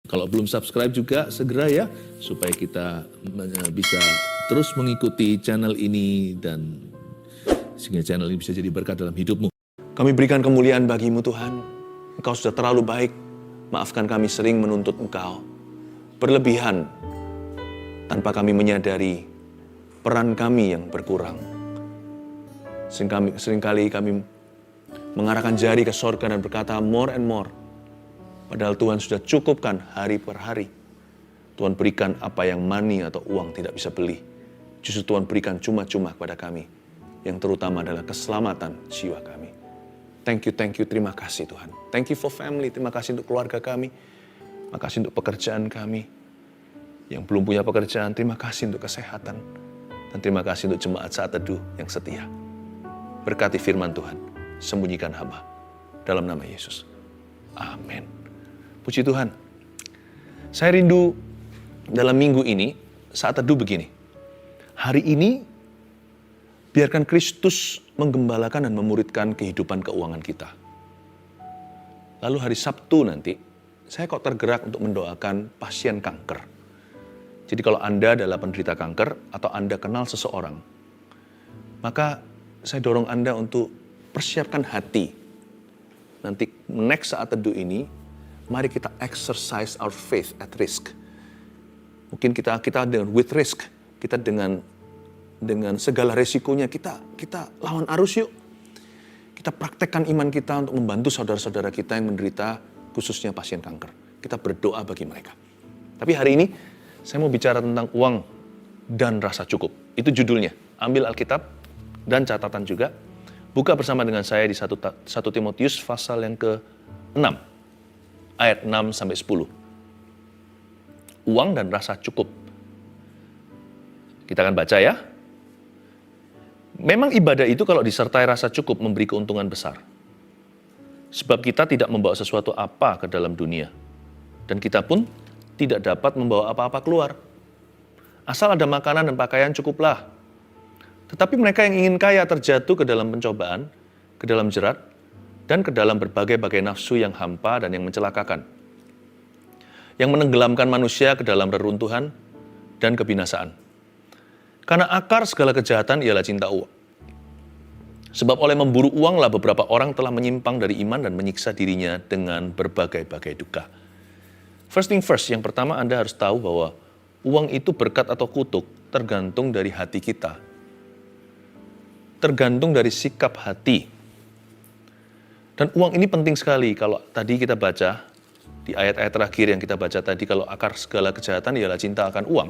Kalau belum subscribe juga segera ya, supaya kita bisa terus mengikuti channel ini dan sehingga channel ini bisa jadi berkat dalam hidupmu. Kami berikan kemuliaan bagimu Tuhan. Engkau sudah terlalu baik. Maafkan kami sering menuntut Engkau berlebihan tanpa kami menyadari peran kami yang berkurang. Seringkali kami mengarahkan jari ke sorga dan berkata more and more. Padahal Tuhan sudah cukupkan hari per hari. Tuhan berikan apa yang money atau uang tidak bisa beli. Justru Tuhan berikan cuma-cuma kepada kami. Yang terutama adalah keselamatan jiwa kami. Thank you, terima kasih Tuhan. Thank you for family, terima kasih untuk keluarga kami. Terima kasih untuk pekerjaan kami. Yang belum punya pekerjaan, terima kasih untuk kesehatan. Dan terima kasih untuk jemaat saat teduh yang setia. Berkati firman Tuhan, sembunyikan hamba. Dalam nama Yesus. Amin. Puji Tuhan. Saya rindu dalam minggu ini, saat teduh begini. Hari ini, biarkan Kristus menggembalakan dan memuridkan kehidupan keuangan kita. Lalu hari Sabtu nanti, saya kok tergerak untuk mendoakan pasien kanker. Jadi kalau Anda adalah penderita kanker atau Anda kenal seseorang, maka saya dorong Anda untuk persiapkan hati. Nanti next saat teduh ini, mari kita exercise our faith at risk. Mungkin kita dengan with risk, kita dengan segala resikonya kita lawan arus yuk. Kita praktekkan iman kita untuk membantu saudara-saudara kita yang menderita, khususnya pasien kanker. Kita berdoa bagi mereka. Tapi hari ini, saya mau bicara tentang uang dan rasa cukup. Itu judulnya. Ambil Alkitab dan catatan juga. Buka bersama dengan saya di 1 Timotius pasal yang ke-6. Ayat 6-10. Uang dan rasa cukup. Kita akan baca ya. Memang ibadah itu kalau disertai rasa cukup memberi keuntungan besar. Sebab kita tidak membawa sesuatu apa ke dalam dunia. Dan kita pun tidak dapat membawa apa-apa keluar. Asal ada makanan dan pakaian cukuplah. Tetapi mereka yang ingin kaya terjatuh ke dalam pencobaan, ke dalam jerat, dan ke dalam berbagai-bagai nafsu yang hampa dan yang mencelakakan. Yang menenggelamkan manusia ke dalam reruntuhan dan kebinasaan. Karena akar segala kejahatan ialah cinta uang. Sebab oleh memburu uanglah beberapa orang telah menyimpang dari iman dan menyiksa dirinya dengan berbagai-bagai duka. First thing first, yang pertama Anda harus tahu bahwa uang itu berkat atau kutuk tergantung dari hati kita. Tergantung dari sikap hati. Dan uang ini penting sekali. Kalau tadi kita baca, di ayat-ayat terakhir yang kita baca tadi, kalau akar segala kejahatan ialah cinta akan uang.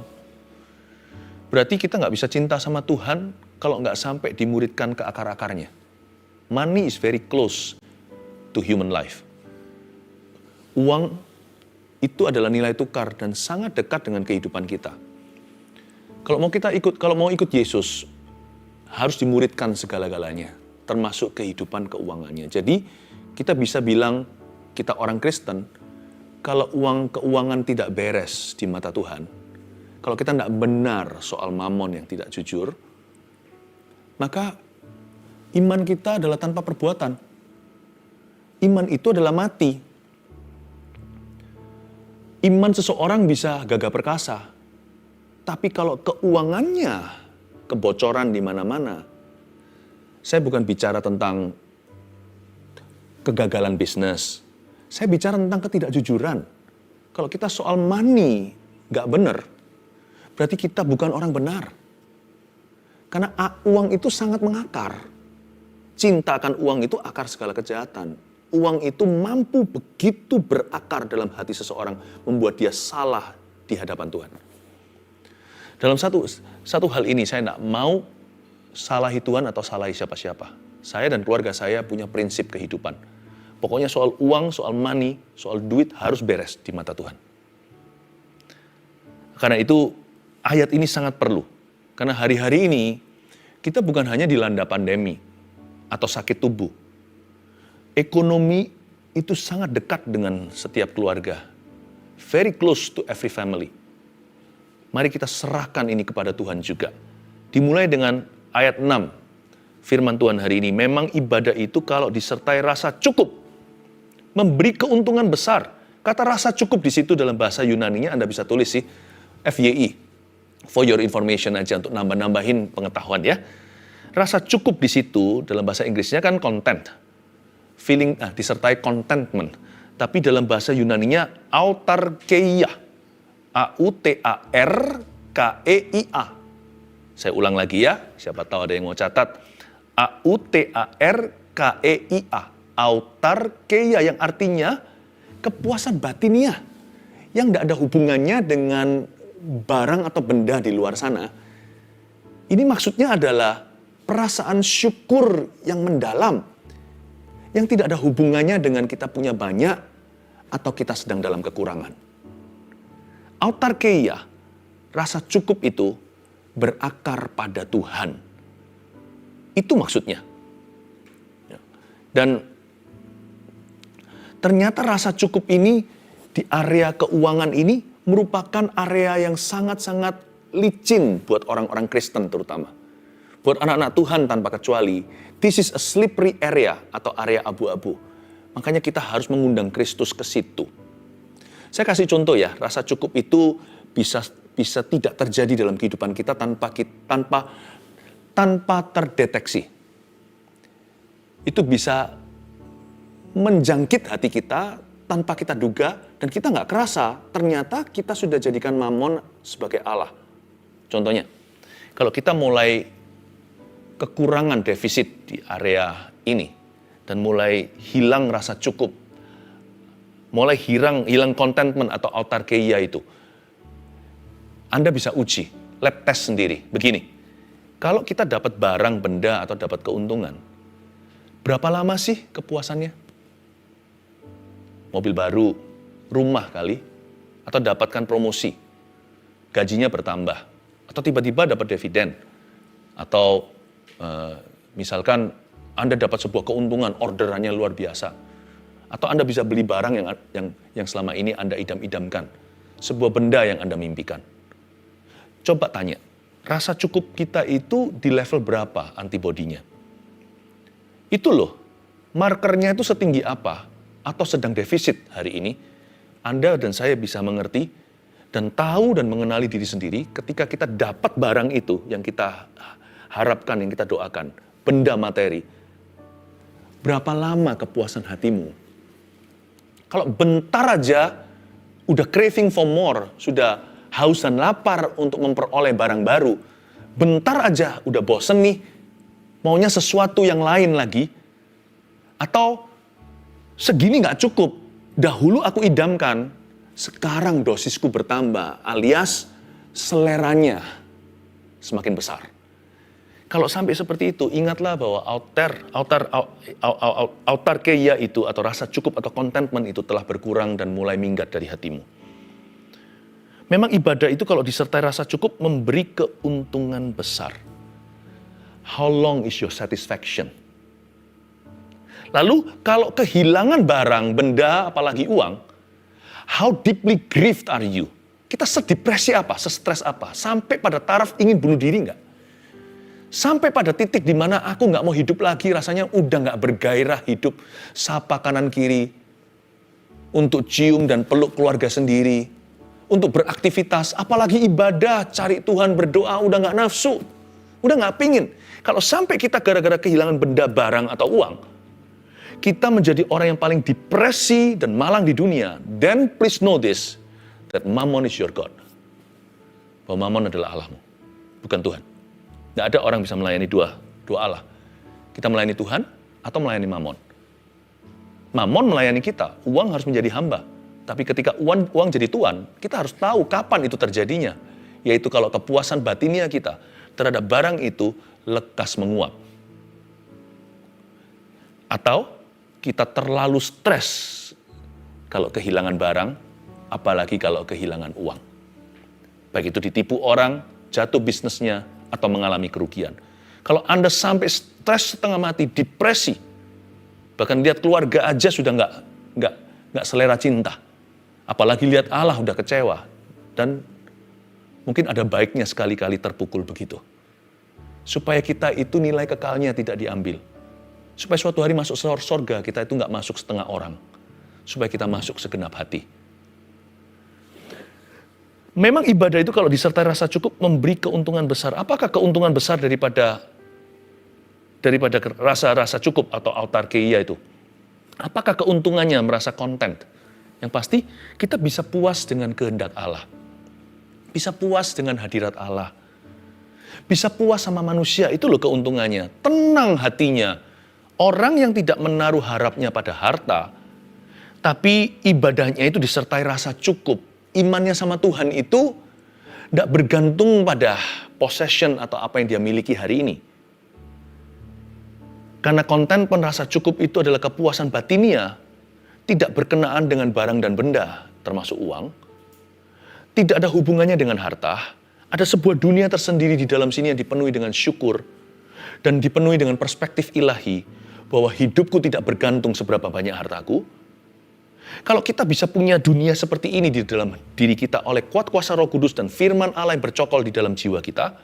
Berarti kita nggak bisa cinta sama Tuhan kalau nggak sampai dimuridkan ke akar-akarnya. Money is very close to human life. Uang itu adalah nilai tukar dan sangat dekat dengan kehidupan kita. Kalau mau ikut Yesus, harus dimuridkan segala-galanya, termasuk kehidupan keuangannya. Jadi kita bisa bilang kita orang Kristen, kalau keuangan tidak beres di mata Tuhan, kalau kita tidak benar soal mamon yang tidak jujur, maka iman kita adalah tanpa perbuatan. Iman itu adalah mati. Iman seseorang bisa gagah perkasa, tapi kalau keuangannya kebocoran di mana-mana, saya bukan bicara tentang kegagalan bisnis, saya bicara tentang ketidakjujuran. Kalau kita soal money nggak benar, berarti kita bukan orang benar. Karena uang itu sangat mengakar. Cinta akan uang itu akar segala kejahatan. Uang itu mampu begitu berakar dalam hati seseorang, membuat dia salah di hadapan Tuhan. Dalam satu hal ini, saya tidak mau salahi Tuhan atau salahi siapa-siapa. Saya dan keluarga saya punya prinsip kehidupan. Pokoknya soal uang, soal money, soal duit harus beres di mata Tuhan. Karena itu, ayat ini sangat perlu. Karena hari-hari ini, kita bukan hanya dilanda pandemi atau sakit tubuh. Ekonomi itu sangat dekat dengan setiap keluarga. Very close to every family. Mari kita serahkan ini kepada Tuhan juga. Dimulai dengan ayat 6. Firman Tuhan hari ini, memang ibadah itu kalau disertai rasa cukup, memberi keuntungan besar. Kata rasa cukup di situ dalam bahasa Yunaninya Anda bisa tulis sih, FYI, for your information aja untuk nambah-nambahin pengetahuan ya. Rasa cukup di situ dalam bahasa Inggrisnya kan content, feeling disertai contentment. Tapi dalam bahasa Yunaninya autarkeia, A-U-T-A-R-K-E-I-A. Saya ulang lagi ya, siapa tahu ada yang mau catat. A-U-T-A-R-K-E-I-A, autarkeia, yang artinya kepuasan batiniah yang tidak ada hubungannya dengan barang atau benda di luar sana. Ini maksudnya adalah perasaan syukur yang mendalam, yang tidak ada hubungannya dengan kita punya banyak atau kita sedang dalam kekurangan. Autarkeia, rasa cukup itu berakar pada Tuhan. Itu maksudnya. Dan ternyata rasa cukup ini di area keuangan ini merupakan area yang sangat-sangat licin buat orang-orang Kristen terutama. Buat anak-anak Tuhan tanpa kecuali, this is a slippery area atau area abu-abu. Makanya kita harus mengundang Kristus ke situ. Saya kasih contoh ya, rasa cukup itu bisa tidak terjadi dalam kehidupan kita tanpa terdeteksi. Itu bisa menjangkit hati kita tanpa kita duga dan kita nggak kerasa. Ternyata kita sudah jadikan Mamon sebagai Allah. Contohnya, kalau kita mulai kekurangan defisit di area ini dan mulai hilang rasa cukup, mulai hilang contentment atau autarkeia itu, Anda bisa uji, lab test sendiri. Begini, kalau kita dapat barang, benda, atau dapat keuntungan, berapa lama sih kepuasannya? Mobil baru, rumah kali, atau dapatkan promosi, gajinya bertambah, atau tiba-tiba dapat dividen, atau misalkan Anda dapat sebuah keuntungan, orderannya luar biasa, atau Anda bisa beli barang yang selama ini Anda idam-idamkan, sebuah benda yang Anda mimpikan. Coba tanya, rasa cukup kita itu di level berapa antibodinya? Itu loh, markernya itu setinggi apa, atau sedang defisit hari ini, Anda dan saya bisa mengerti dan tahu dan mengenali diri sendiri ketika kita dapat barang itu yang kita harapkan, yang kita doakan, benda materi. Berapa lama kepuasan hatimu? Kalau bentar aja udah craving for more, sudah haus dan lapar untuk memperoleh barang baru, bentar aja udah bosen nih, maunya sesuatu yang lain lagi, atau segini nggak cukup, dahulu aku idamkan, sekarang dosisku bertambah, alias seleranya semakin besar. Kalau sampai seperti itu, ingatlah bahwa autarkeia itu atau rasa cukup atau contentment itu telah berkurang dan mulai minggat dari hatimu. Memang ibadah itu kalau disertai rasa cukup memberi keuntungan besar. How long is your satisfaction? Lalu kalau kehilangan barang, benda, apalagi uang, how deeply grieved are you? Kita sedepresi apa, sestres apa, sampai pada taraf ingin bunuh diri nggak? Sampai pada titik di mana aku nggak mau hidup lagi, rasanya udah nggak bergairah hidup, sapa kanan kiri, untuk cium dan peluk keluarga sendiri, untuk beraktivitas, apalagi ibadah, cari Tuhan, berdoa, udah nggak nafsu, udah nggak pingin. Kalau sampai kita gara-gara kehilangan benda, barang, atau uang, kita menjadi orang yang paling depresi dan malang di dunia, then please know this, that Mammon is your God. Bahwa Mammon adalah Allahmu, bukan Tuhan. Nggak ada orang bisa melayani dua Allah. Kita melayani Tuhan atau melayani Mammon. Mammon melayani kita, uang harus menjadi hamba. Tapi ketika uang jadi tuan, kita harus tahu kapan itu terjadinya. Yaitu kalau kepuasan batinia kita terhadap barang itu lekas menguap. Atau kita terlalu stres kalau kehilangan barang, apalagi kalau kehilangan uang. Baik itu ditipu orang, jatuh bisnisnya, atau mengalami kerugian. Kalau Anda sampai stres setengah mati, depresi, bahkan lihat keluarga aja sudah nggak selera cinta, apalagi lihat Allah udah kecewa, dan mungkin ada baiknya sekali-kali terpukul begitu, supaya kita itu nilai kekalnya tidak diambil, supaya suatu hari masuk surga kita itu nggak masuk setengah orang, supaya kita masuk segenap hati. Memang ibadah itu kalau disertai rasa cukup memberi keuntungan besar. Apakah keuntungan besar daripada rasa cukup atau autarkeia itu? Apakah keuntungannya merasa content? Yang pasti kita bisa puas dengan kehendak Allah. Bisa puas dengan hadirat Allah. Bisa puas sama manusia, itu loh keuntungannya. Tenang hatinya. Orang yang tidak menaruh harapnya pada harta, tapi ibadahnya itu disertai rasa cukup. Imannya sama Tuhan itu tidak bergantung pada possession atau apa yang dia miliki hari ini. Karena konten rasa cukup itu adalah kepuasan batinia, tidak berkenaan dengan barang dan benda, termasuk uang. Tidak ada hubungannya dengan harta. Ada sebuah dunia tersendiri di dalam sini yang dipenuhi dengan syukur dan dipenuhi dengan perspektif ilahi bahwa hidupku tidak bergantung seberapa banyak hartaku. Kalau kita bisa punya dunia seperti ini di dalam diri kita oleh kuat kuasa Roh Kudus dan firman Allah yang bercokol di dalam jiwa kita,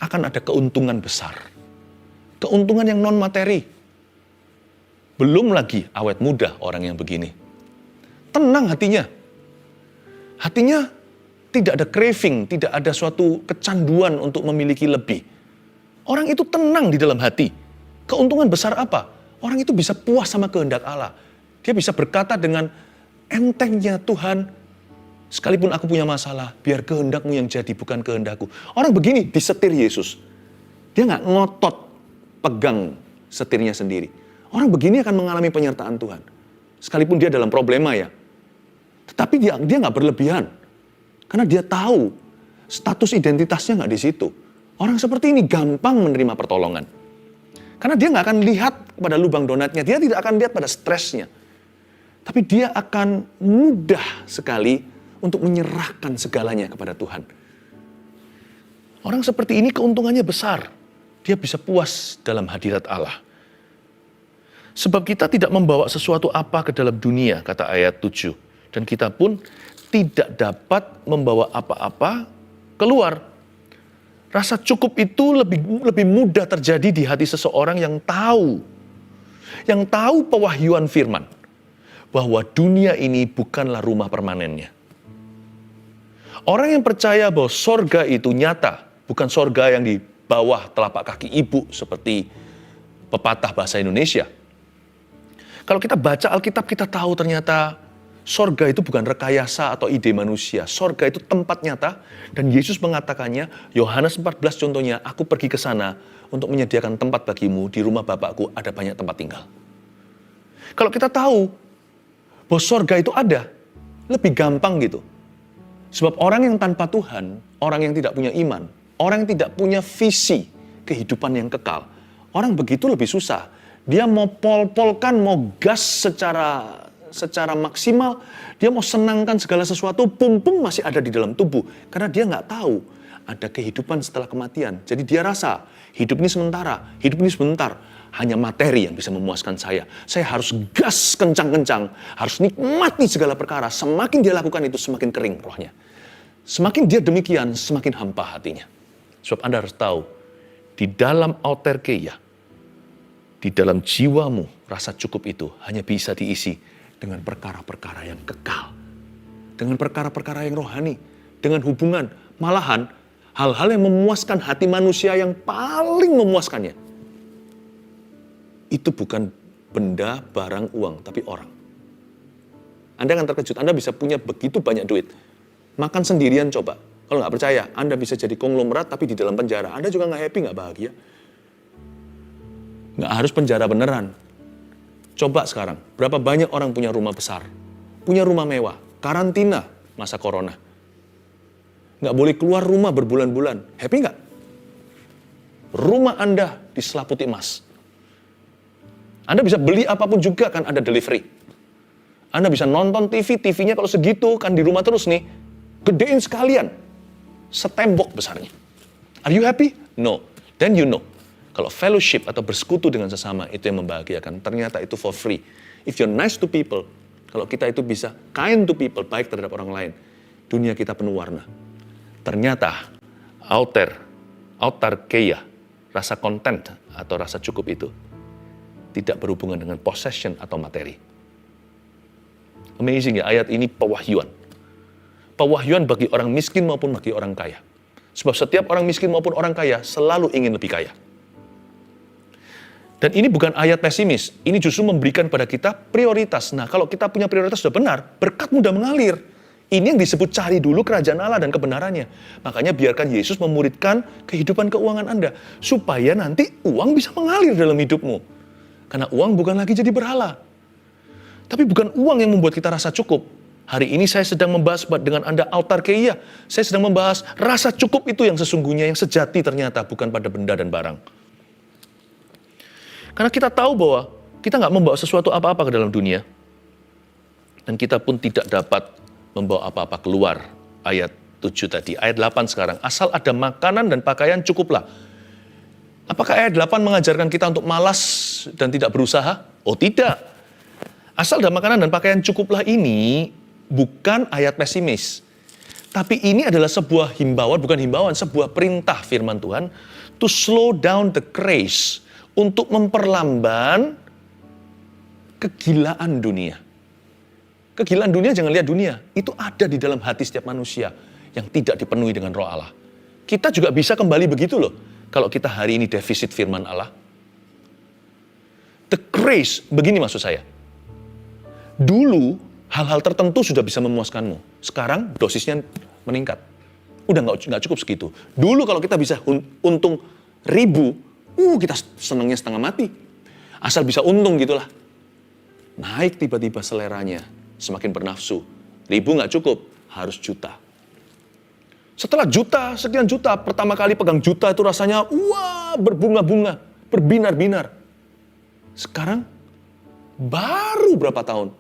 akan ada keuntungan besar. Keuntungan yang non-materi. Belum lagi awet muda orang yang begini. Tenang hatinya. Hatinya tidak ada craving, tidak ada suatu kecanduan untuk memiliki lebih. Orang itu tenang di dalam hati. Keuntungan besar apa? Orang itu bisa puas sama kehendak Allah. Dia bisa berkata dengan entengnya, Tuhan, sekalipun aku punya masalah, biar kehendakmu yang jadi, bukan kehendakku. Orang begini disetir Yesus. Dia nggak ngotot pegang setirnya sendiri. Orang begini akan mengalami penyertaan Tuhan. Sekalipun dia dalam problema ya. Tetapi dia nggak berlebihan. Karena dia tahu status identitasnya nggak di situ. Orang seperti ini gampang menerima pertolongan. Karena dia nggak akan lihat pada lubang donatnya. Dia tidak akan lihat pada stresnya. Tapi dia akan mudah sekali untuk menyerahkan segalanya kepada Tuhan. Orang seperti ini keuntungannya besar. Dia bisa puas dalam hadirat Allah. Sebab kita tidak membawa sesuatu apa ke dalam dunia, kata ayat 7. Dan kita pun tidak dapat membawa apa-apa keluar. Rasa cukup itu lebih mudah terjadi di hati seseorang yang tahu pewahyuan firman. Bahwa dunia ini bukanlah rumah permanennya. Orang yang percaya bahwa sorga itu nyata, bukan sorga yang di bawah telapak kaki ibu seperti pepatah bahasa Indonesia. Kalau kita baca Alkitab, kita tahu ternyata sorga itu bukan rekayasa atau ide manusia. Sorga itu tempat nyata dan Yesus mengatakannya, Yohanes 14 contohnya, aku pergi ke sana untuk menyediakan tempat bagimu, di rumah Bapakku ada banyak tempat tinggal. Kalau kita tahu bahwa sorga itu ada, lebih gampang gitu. Sebab orang yang tanpa Tuhan, orang yang tidak punya iman, orang yang tidak punya visi kehidupan yang kekal, orang begitu lebih susah. Dia mau pol-polkan, mau gas secara maksimal, dia mau senangkan segala sesuatu, pum-pum masih ada di dalam tubuh. Karena dia nggak tahu ada kehidupan setelah kematian. Jadi dia rasa hidup ini sementara, hidup ini sebentar. Hanya materi yang bisa memuaskan saya. Saya harus gas kencang-kencang, harus nikmati segala perkara. Semakin dia lakukan itu, semakin kering rohnya. Semakin dia demikian, semakin hampa hatinya. Sebab Anda harus tahu, di dalam autarkeia, di dalam jiwamu, rasa cukup itu hanya bisa diisi dengan perkara-perkara yang kekal. Dengan perkara-perkara yang rohani. Dengan hubungan. Malahan, hal-hal yang memuaskan hati manusia yang paling memuaskannya. Itu bukan benda, barang, uang, tapi orang. Anda akan terkejut, Anda bisa punya begitu banyak duit. Makan sendirian coba. Kalau nggak percaya, Anda bisa jadi konglomerat tapi di dalam penjara. Anda juga nggak happy, nggak bahagia. Nggak harus penjara beneran. Coba sekarang, berapa banyak orang punya rumah besar, punya rumah mewah, karantina masa corona. Nggak boleh keluar rumah berbulan-bulan. Happy nggak? Rumah Anda diselaputi emas. Anda bisa beli apapun juga kan ada delivery. Anda bisa nonton TV, TV-nya kalau segitu kan di rumah terus nih. Gedein sekalian. Setembok besarnya. Are you happy? No. Then you know. Kalau fellowship atau bersekutu dengan sesama itu yang membahagiakan. Ternyata itu for free. If you're nice to people, kalau kita itu bisa kind to people, baik terhadap orang lain, dunia kita penuh warna. Ternyata autarkeia, rasa content atau rasa cukup itu tidak berhubungan dengan possession atau materi. Amazing ya, ayat ini pewahyuan. pewahyuan bagi orang miskin maupun bagi orang kaya. Sebab setiap orang miskin maupun orang kaya selalu ingin lebih kaya. Dan ini bukan ayat pesimis, ini justru memberikan pada kita prioritas. Nah, kalau kita punya prioritas sudah benar, berkat mudah mengalir. Ini yang disebut cari dulu kerajaan Allah dan kebenarannya. Makanya biarkan Yesus memuridkan kehidupan keuangan Anda, supaya nanti uang bisa mengalir dalam hidupmu. Karena uang bukan lagi jadi berhala. Tapi bukan uang yang membuat kita rasa cukup. Hari ini saya sedang membahas dengan Anda autarkeia. Saya sedang membahas rasa cukup itu yang sesungguhnya, yang sejati ternyata, bukan pada benda dan barang. Karena kita tahu bahwa kita nggak membawa sesuatu apa-apa ke dalam dunia. Dan kita pun tidak dapat membawa apa-apa keluar. Ayat 7 tadi. Ayat 8 sekarang. Asal ada makanan dan pakaian cukuplah. Apakah ayat 8 mengajarkan kita untuk malas dan tidak berusaha? Oh tidak. Asal ada makanan dan pakaian cukuplah ini bukan ayat pesimis. Tapi ini adalah sebuah himbauan, bukan himbauan, sebuah perintah firman Tuhan. To slow down the craze. Untuk memperlamban kegilaan dunia. Kegilaan dunia, jangan lihat dunia. Itu ada di dalam hati setiap manusia yang tidak dipenuhi dengan roh Allah. Kita juga bisa kembali begitu loh. Kalau kita hari ini defisit firman Allah. The craze, begini maksud saya. Dulu, hal-hal tertentu sudah bisa memuaskanmu. Sekarang dosisnya meningkat. Udah nggak cukup segitu. Dulu kalau kita bisa untung 1.000, kita senangnya setengah mati. Asal bisa untung gitulah. Naik tiba-tiba seleranya, semakin bernafsu. 1.000 nggak cukup, harus juta. Setelah juta, sekian juta, pertama kali pegang juta itu rasanya, wah, berbunga-bunga, berbinar-binar. Sekarang, baru berapa tahun?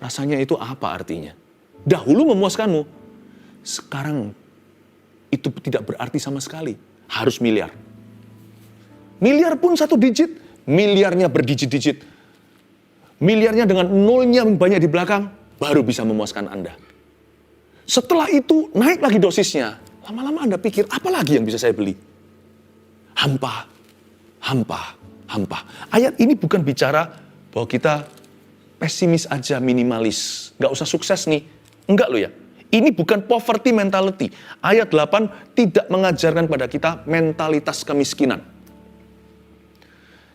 Rasanya itu apa artinya? Dahulu memuaskanmu, sekarang itu tidak berarti sama sekali. Harus miliar. Miliar pun 1 digit, miliarnya berdijit-dijit. Miliarnya dengan nolnya banyak di belakang, baru bisa memuaskan Anda. Setelah itu, naik lagi dosisnya. Lama-lama Anda pikir, apa lagi yang bisa saya beli? Hampa, hampa, hampa. Ayat ini bukan bicara bahwa kita pesimis aja, minimalis. Nggak usah sukses nih. Enggak loh ya. Ini bukan poverty mentality. Ayat 8 tidak mengajarkan pada kita mentalitas kemiskinan.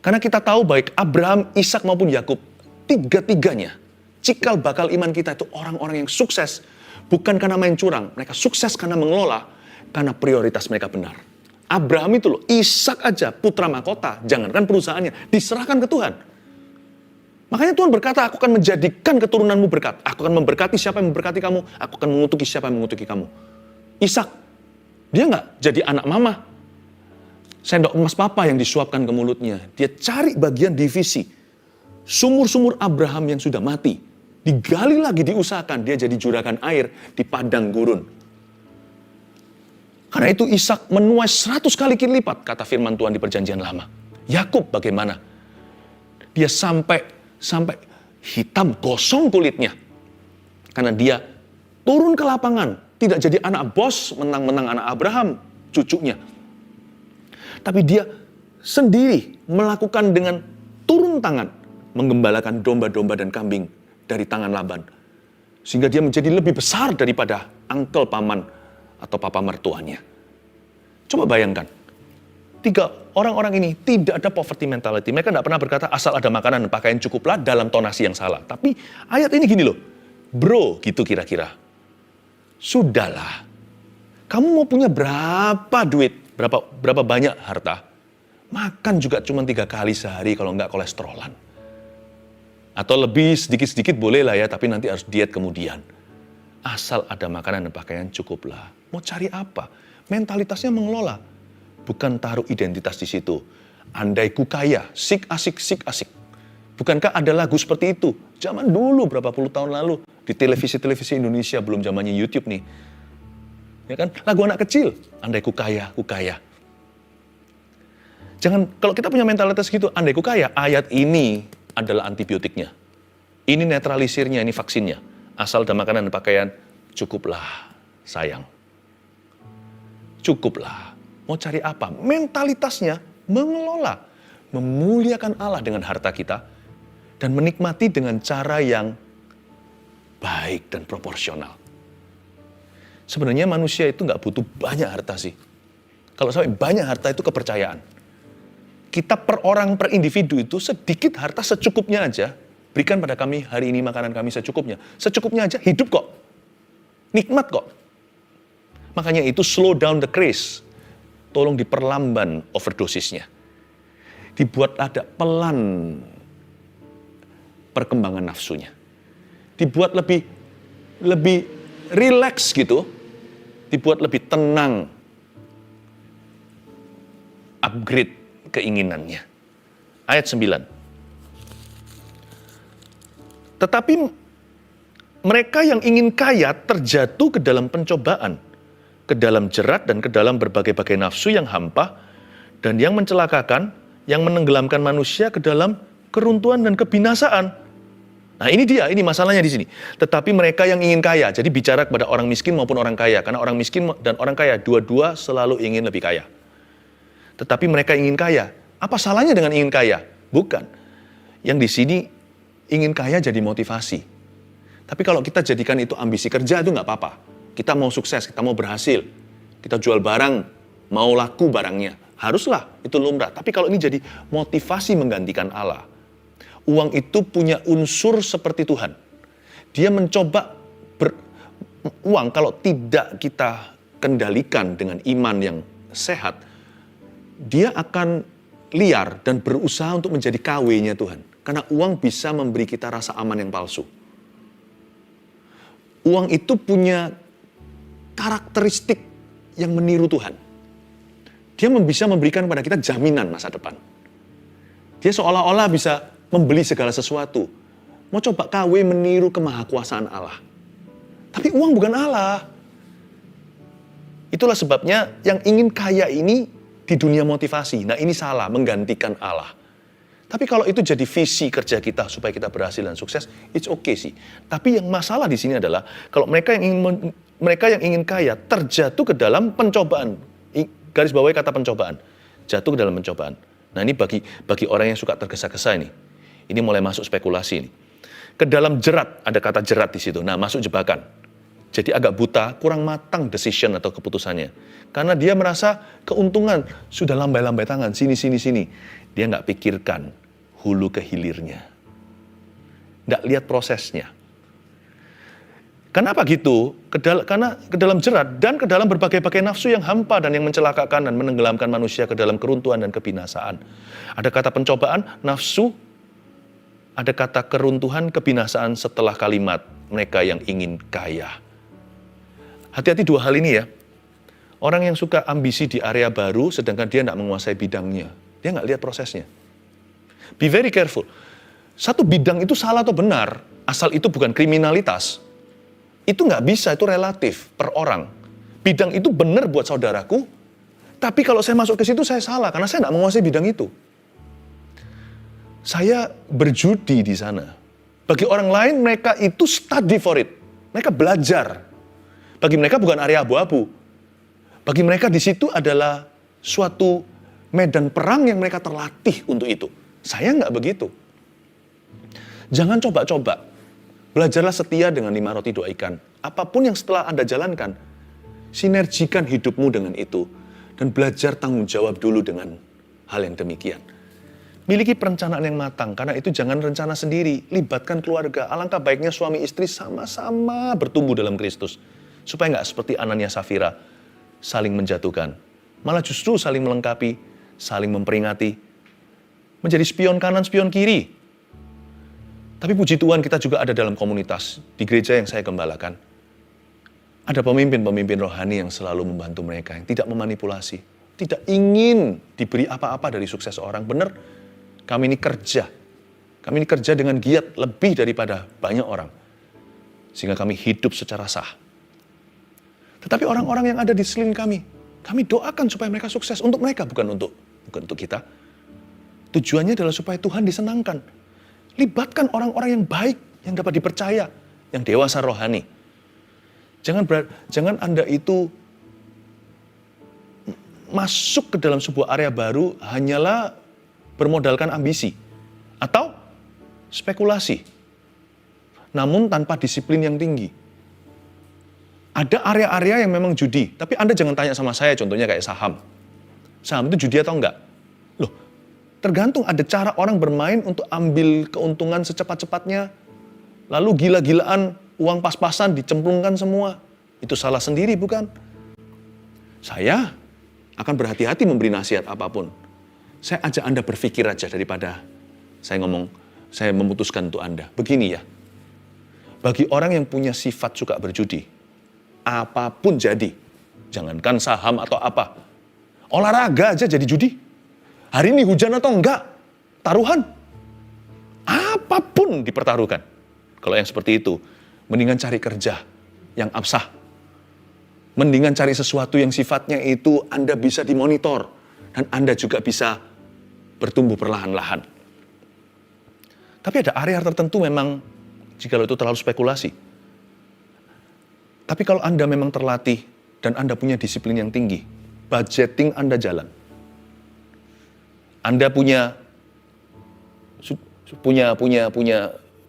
Karena kita tahu baik Abraham, Ishak maupun Yakub, tiga-tiganya, cikal bakal iman kita itu orang-orang yang sukses. Bukan karena main curang, mereka sukses karena mengelola, karena prioritas mereka benar. Abraham itu loh, Ishak aja, putra mahkota, jangankan perusahaannya, diserahkan ke Tuhan. Makanya Tuhan berkata, aku akan menjadikan keturunanmu berkat. Aku akan memberkati siapa yang memberkati kamu, aku akan mengutuki siapa yang mengutuki kamu. Ishak, dia nggak jadi anak mama. Sendok emas papa yang disuapkan ke mulutnya. Dia cari bagian divisi. Sumur-sumur Abraham yang sudah mati. Digali lagi, diusahakan. Dia jadi juragan air di padang gurun. Karena itu Ishak menuai 100 kali lipat, kata firman Tuhan di perjanjian lama. Yakub bagaimana? Dia sampai hitam gosong kulitnya. Karena dia turun ke lapangan. Tidak jadi anak bos, menang-menang anak Abraham, cucunya. Tapi dia sendiri melakukan dengan turun tangan, menggembalakan domba-domba dan kambing dari tangan Laban. Sehingga dia menjadi lebih besar daripada uncle paman atau papa mertuanya. Coba bayangkan, 3 orang-orang ini tidak ada poverty mentality. Mereka tidak pernah berkata asal ada makanan dan pakaian cukuplah dalam tonasi yang salah. Tapi ayat ini gini loh, bro gitu kira-kira. Sudahlah, kamu mau punya berapa duit? Berapa banyak harta? Makan juga cuma 3 kali sehari kalau nggak kolesterolan. Atau lebih sedikit-sedikit boleh lah ya, tapi nanti harus diet kemudian. Asal ada makanan dan pakaian cukuplah. Mau cari apa? Mentalitasnya mengelola. Bukan taruh identitas di situ. Andai ku kaya, sik asik. Bukankah ada lagu seperti itu? Zaman dulu berapa puluh tahun lalu. Di televisi-televisi Indonesia, belum zamannya YouTube nih. Ya kan? Lagu anak kecil. Andai ku kaya. Jangan, kalau kita punya mentalitas gitu, andai ku kaya, ayat ini adalah antibiotiknya. Ini netralisirnya, ini vaksinnya. Asal ada makanan dan pakaian, cukuplah sayang. Cukuplah. Mau cari apa? Mentalitasnya mengelola. Memuliakan Allah dengan harta kita. Dan menikmati dengan cara yang baik dan proporsional. Sebenarnya manusia itu nggak butuh banyak harta sih. Kalau sampai banyak harta itu kepercayaan. Kita per orang, per individu itu sedikit harta secukupnya aja. Berikan pada kami hari ini makanan kami secukupnya. Secukupnya aja hidup kok. Nikmat kok. Makanya itu slow down the craze. Tolong diperlamban overdosisnya. Dibuat ada pelan perkembangan nafsunya. Dibuat lebih relax gitu. Dibuat lebih tenang. Upgrade keinginannya. Ayat 9. Tetapi mereka yang ingin kaya terjatuh ke dalam pencobaan, ke dalam jerat dan ke dalam berbagai-bagai nafsu yang hampa dan yang mencelakakan, yang menenggelamkan manusia ke dalam keruntuhan dan kebinasaan. Nah ini masalahnya di sini. Tetapi mereka yang ingin kaya, jadi bicara kepada orang miskin maupun orang kaya, karena orang miskin dan orang kaya dua-dua selalu ingin lebih kaya. Tetapi mereka ingin kaya. Apa salahnya dengan ingin kaya? Bukan. Yang di sini ingin kaya jadi motivasi. Tapi kalau kita jadikan itu ambisi kerja itu nggak apa-apa. Kita mau sukses, kita mau berhasil. Kita jual barang, mau laku barangnya. Haruslah, itu lumrah. Tapi kalau ini jadi motivasi menggantikan Allah. Uang itu punya unsur seperti Tuhan. Dia mencoba uang kalau tidak kita kendalikan dengan iman yang sehat, dia akan liar dan berusaha untuk menjadi KW-nya Tuhan. Karena uang bisa memberi kita rasa aman yang palsu. Uang itu punya karakteristik yang meniru Tuhan. Dia bisa memberikan kepada kita jaminan masa depan. Dia seolah-olah bisa membeli segala sesuatu. Mau coba KW meniru kemahakuasaan Allah. Tapi uang bukan Allah. Itulah sebabnya yang ingin kaya ini di dunia motivasi. Nah ini salah, menggantikan Allah. Tapi kalau itu jadi visi kerja kita supaya kita berhasil dan sukses, it's okay sih. Tapi yang masalah di sini adalah kalau mereka yang ingin kaya terjatuh ke dalam pencobaan. Garis bawahi kata pencobaan. Jatuh ke dalam pencobaan. Nah ini bagi orang yang suka tergesa-gesa ini. Ini mulai masuk spekulasi ini. Ke dalam jerat, ada kata jerat di situ. Nah masuk jebakan. Jadi agak buta, kurang matang decision atau keputusannya. Karena dia merasa keuntungan, sudah lambai-lambai tangan, sini. Dia nggak pikirkan hulu ke hilirnya. Nggak lihat prosesnya. Kenapa gitu? Karena ke dalam jerat dan ke dalam berbagai-bagai nafsu yang hampa dan yang mencelakakan dan menenggelamkan manusia ke dalam keruntuhan dan kebinasaan. Ada kata pencobaan, nafsu, ada kata keruntuhan, kebinasaan setelah kalimat mereka yang ingin kaya. Hati-hati dua hal ini ya. Orang yang suka ambisi di area baru, sedangkan dia tidak menguasai bidangnya. Dia nggak lihat prosesnya. Be very careful. Satu bidang itu salah atau benar, asal itu bukan kriminalitas. Itu nggak bisa, itu relatif per orang. Bidang itu benar buat saudaraku, tapi kalau saya masuk ke situ saya salah, karena saya nggak menguasai bidang itu. Saya berjudi di sana. Bagi orang lain, mereka itu study for it. Mereka belajar. Bagi mereka bukan area abu-abu. Bagi mereka di situ adalah suatu medan perang yang mereka terlatih untuk itu. Saya nggak begitu. Jangan coba-coba. Belajarlah setia dengan 5 roti 2 ikan. Apapun yang setelah Anda jalankan, sinergikan hidupmu dengan itu. Dan belajar tanggung jawab dulu dengan hal yang demikian. Miliki perencanaan yang matang, karena itu jangan rencana sendiri. Libatkan keluarga. Alangkah baiknya suami istri sama-sama bertumbuh dalam Kristus. Supaya nggak seperti Anania Safira, saling menjatuhkan. Malah justru saling melengkapi, saling memperingati. Menjadi spion kanan, spion kiri. Tapi puji Tuhan kita juga ada dalam komunitas, di gereja yang saya gembalakan. Ada pemimpin-pemimpin rohani yang selalu membantu mereka, yang tidak memanipulasi. Tidak ingin diberi apa-apa dari sukses orang. Benar, kami ini kerja. Kami ini kerja dengan giat lebih daripada banyak orang. Sehingga kami hidup secara sah. Tetapi orang-orang yang ada di sekeliling kami doakan supaya mereka sukses. Untuk mereka, bukan untuk kita. Tujuannya adalah supaya Tuhan disenangkan. Libatkan orang-orang yang baik, yang dapat dipercaya, yang dewasa rohani. Jangan Anda itu masuk ke dalam sebuah area baru hanyalah bermodalkan ambisi atau spekulasi, namun tanpa disiplin yang tinggi. Ada area-area yang memang judi, tapi Anda jangan tanya sama saya, contohnya kayak saham. Saham itu judi atau enggak? Loh, tergantung ada cara orang bermain untuk ambil keuntungan secepat-cepatnya, lalu gila-gilaan, uang pas-pasan dicemplungkan semua. Itu salah sendiri, bukan? Saya akan berhati-hati memberi nasihat apapun. Saya ajak Anda berpikir aja daripada saya memutuskan untuk Anda. Begini ya, bagi orang yang punya sifat suka berjudi, apapun jadi, jangankan saham atau apa, olahraga aja jadi judi. Hari ini hujan atau enggak, taruhan. Apapun dipertaruhkan. Kalau yang seperti itu, mendingan cari kerja yang absah. Mendingan cari sesuatu yang sifatnya itu Anda bisa dimonitor. Dan Anda juga bisa bertumbuh perlahan-lahan. Tapi ada area tertentu memang, jika itu terlalu spekulasi. Tapi kalau Anda memang terlatih dan Anda punya disiplin yang tinggi, budgeting Anda jalan. Anda punya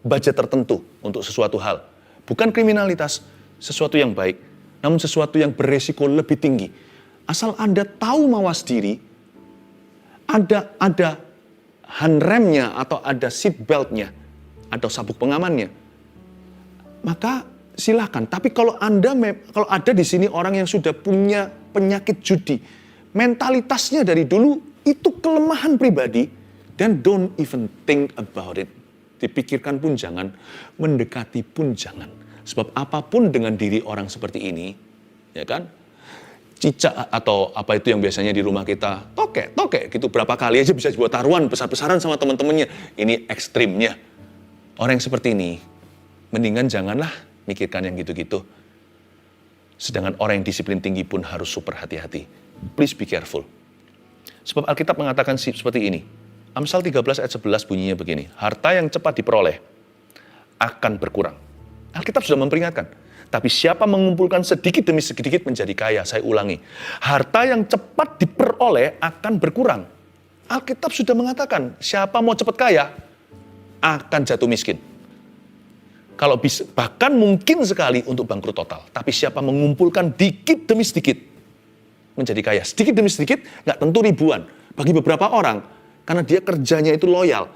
budget tertentu untuk sesuatu hal. Bukan kriminalitas, sesuatu yang baik, namun sesuatu yang beresiko lebih tinggi. Asal Anda tahu mawas diri, ada handremnya atau ada seat beltnya, atau sabuk pengamannya, maka silakan. Tapi kalau ada di sini orang yang sudah punya penyakit judi, mentalitasnya dari dulu itu kelemahan pribadi, then don't even think about it. Dipikirkan pun jangan, mendekati pun jangan. Sebab apapun dengan diri orang seperti ini, ya kan? Cicak atau apa itu yang biasanya di rumah kita, toke gitu, berapa kali aja bisa dibuat taruhan besar-besaran sama teman-temannya. Ini ekstrimnya. Orang yang seperti ini, mendingan janganlah mikirkan yang gitu-gitu. Sedangkan orang yang disiplin tinggi pun harus super hati-hati. Please be careful. Sebab Alkitab mengatakan seperti ini. Amsal 13 ayat 11 bunyinya begini. Harta yang cepat diperoleh akan berkurang. Alkitab sudah memperingatkan. Tapi siapa mengumpulkan sedikit demi sedikit menjadi kaya. Saya ulangi. Harta yang cepat diperoleh akan berkurang. Alkitab sudah mengatakan, siapa mau cepat kaya akan jatuh miskin. Kalau bisa, bahkan mungkin sekali untuk bangkrut total. Tapi siapa mengumpulkan dikit demi sedikit menjadi kaya. Sedikit demi sedikit, nggak tentu ribuan. Bagi beberapa orang, karena dia kerjanya itu loyal,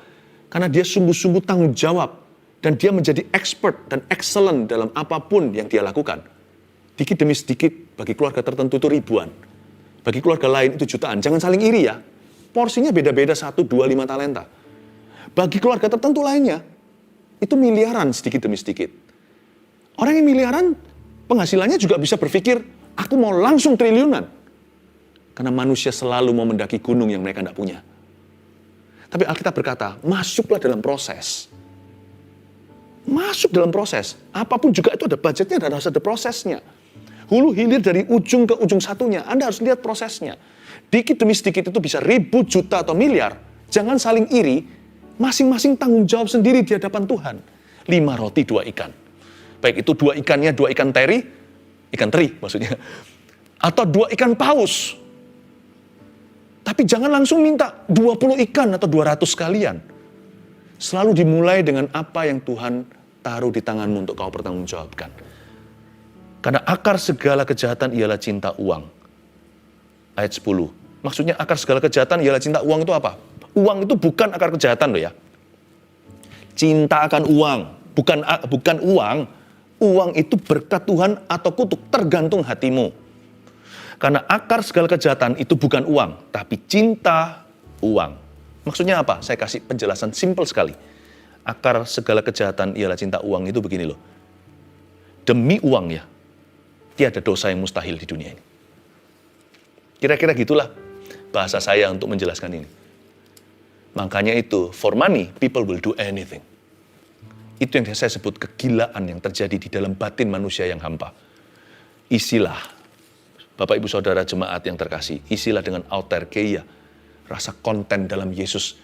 karena dia sungguh-sungguh tanggung jawab, dan dia menjadi expert dan excellent dalam apapun yang dia lakukan. Dikit demi sedikit, bagi keluarga tertentu itu ribuan. Bagi keluarga lain itu jutaan. Jangan saling iri ya. Porsinya beda-beda 1, 2, 5 talenta. Bagi keluarga tertentu lainnya, itu miliaran sedikit demi sedikit. Orang yang miliaran, penghasilannya juga bisa berpikir, aku mau langsung triliunan. Karena manusia selalu mau mendaki gunung yang mereka tidak punya. Tapi Alkitab berkata, masuklah dalam proses. Masuk dalam proses. Apapun juga itu ada budgetnya dan harus ada prosesnya. Hulu hilir dari ujung ke ujung satunya. Anda harus lihat prosesnya. Dikit demi sedikit itu bisa ribu, juta, atau miliar. Jangan saling iri. Masing-masing tanggung jawab sendiri di hadapan Tuhan. 5 roti, 2 ikan. Baik itu 2 ikannya, 2 ikan teri, ikan teri maksudnya. Atau 2 ikan paus. Tapi jangan langsung minta 20 ikan atau 200 sekalian. Selalu dimulai dengan apa yang Tuhan taruh di tanganmu untuk kau pertanggungjawabkan. Karena akar segala kejahatan ialah cinta uang. Ayat 10. Maksudnya akar segala kejahatan ialah cinta uang itu apa? Uang itu bukan akar kejahatan loh ya. Cinta akan uang, bukan uang. Uang itu berkat Tuhan atau kutuk, tergantung hatimu. Karena akar segala kejahatan itu bukan uang, tapi cinta uang. Maksudnya apa? Saya kasih penjelasan simpel sekali. Akar segala kejahatan ialah cinta uang itu begini loh. Demi uang ya, tiada dosa yang mustahil di dunia ini. Kira-kira gitulah bahasa saya untuk menjelaskan ini. Makanya itu, for money, people will do anything. Itu yang saya sebut kegilaan yang terjadi di dalam batin manusia yang hampa. Isilah, Bapak Ibu Saudara jemaat yang terkasih, isilah dengan autarkeia, rasa konten dalam Yesus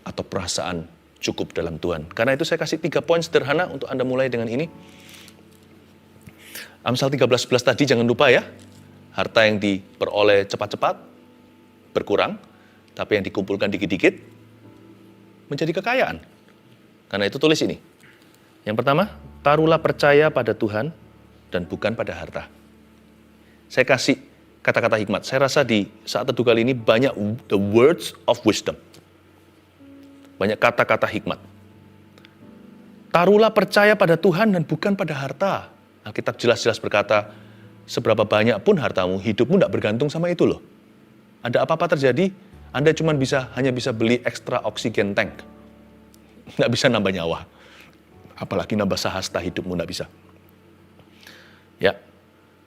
atau perasaan cukup dalam Tuhan. Karena itu saya kasih 3 poin sederhana untuk Anda mulai dengan ini. Amsal 13:11 tadi jangan lupa ya, harta yang diperoleh cepat-cepat berkurang, tapi yang dikumpulkan dikit-dikit menjadi kekayaan. Karena itu tulis ini. Yang pertama, taruhlah percaya pada Tuhan dan bukan pada harta. Saya kasih kata-kata hikmat. Saya rasa di saat teduh kali ini banyak the words of wisdom. Banyak kata-kata hikmat. Taruhlah percaya pada Tuhan dan bukan pada harta. Alkitab jelas-jelas berkata, seberapa banyak pun hartamu, hidupmu tidak bergantung sama itu loh. Ada apa-apa terjadi, Anda hanya bisa beli ekstra oksigen tank. Nggak bisa nambah nyawa. Apalagi nambah sahasta hidupmu, nggak bisa. Ya,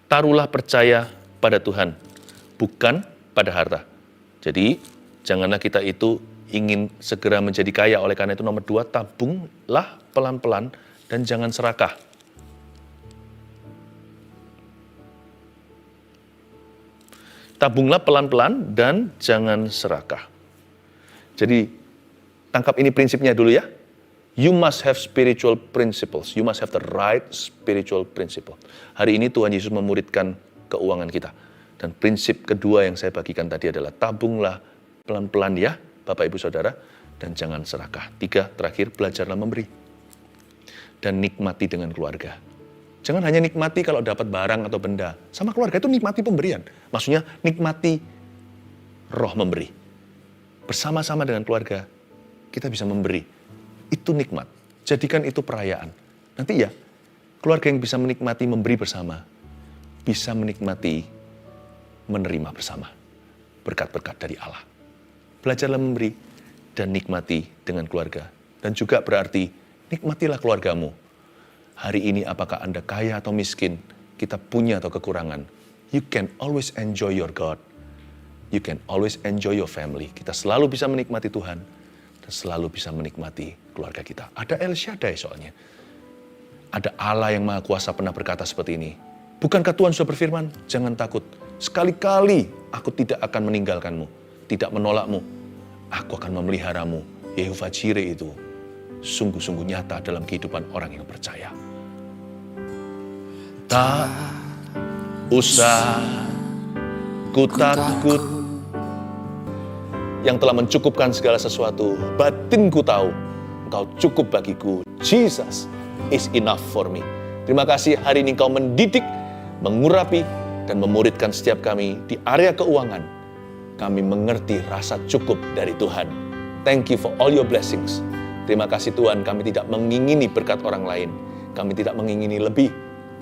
taruhlah percaya pada Tuhan, bukan pada harta. Jadi, janganlah kita itu ingin segera menjadi kaya. Oleh karena itu nomor 2, tabunglah pelan-pelan dan jangan serakah. Tabunglah pelan-pelan dan jangan serakah. Jadi, tangkap ini prinsipnya dulu ya. You must have spiritual principles. You must have the right spiritual principle. Hari ini Tuhan Yesus memuridkan keuangan kita. Dan prinsip kedua yang saya bagikan tadi adalah tabunglah pelan-pelan ya, Bapak Ibu Saudara, dan jangan serakah. 3, terakhir, belajarlah memberi. Dan nikmati dengan keluarga. Jangan hanya nikmati kalau dapat barang atau benda. Sama keluarga itu nikmati pemberian. Maksudnya nikmati roh memberi. Bersama-sama dengan keluarga, kita bisa memberi. Itu nikmat. Jadikan itu perayaan. Nanti ya, keluarga yang bisa menikmati memberi bersama, bisa menikmati menerima bersama. Berkat-berkat dari Allah. Belajarlah memberi dan nikmati dengan keluarga. Dan juga berarti, nikmatilah keluargamu. Hari ini apakah Anda kaya atau miskin, kita punya atau kekurangan, you can always enjoy your God. You can always enjoy your family. Kita selalu bisa menikmati Tuhan dan selalu bisa menikmati keluarga kita. Ada El Shaddai soalnya. Ada Allah yang Maha Kuasa pernah berkata seperti ini. Bukankah Tuhan sudah berfirman? Jangan takut. Sekali-kali aku tidak akan meninggalkanmu, tidak menolakmu. Aku akan memeliharamu. Yehova Jireh itu sungguh-sungguh nyata dalam kehidupan orang yang percaya. Tak usah ku takut, yang telah mencukupkan segala sesuatu. Batinku tahu, Engkau cukup bagiku. Jesus is enough for me. Terima kasih hari ini Engkau mendidik, mengurapi, dan memuridkan setiap kami di area keuangan. Kami mengerti rasa cukup dari Tuhan. Thank you for all your blessings. Terima kasih Tuhan, kami tidak mengingini berkat orang lain. Kami tidak mengingini lebih.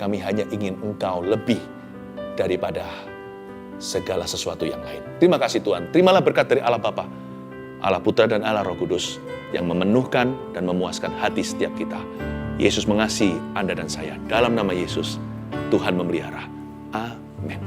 Kami hanya ingin Engkau lebih daripada segala sesuatu yang lain. Terima kasih Tuhan. Terimalah berkat dari Allah Bapa, Allah Putra dan Allah Roh Kudus yang memenuhkan dan memuaskan hati setiap kita. Yesus mengasihi Anda dan saya. Dalam nama Yesus, Tuhan memelihara. Amin.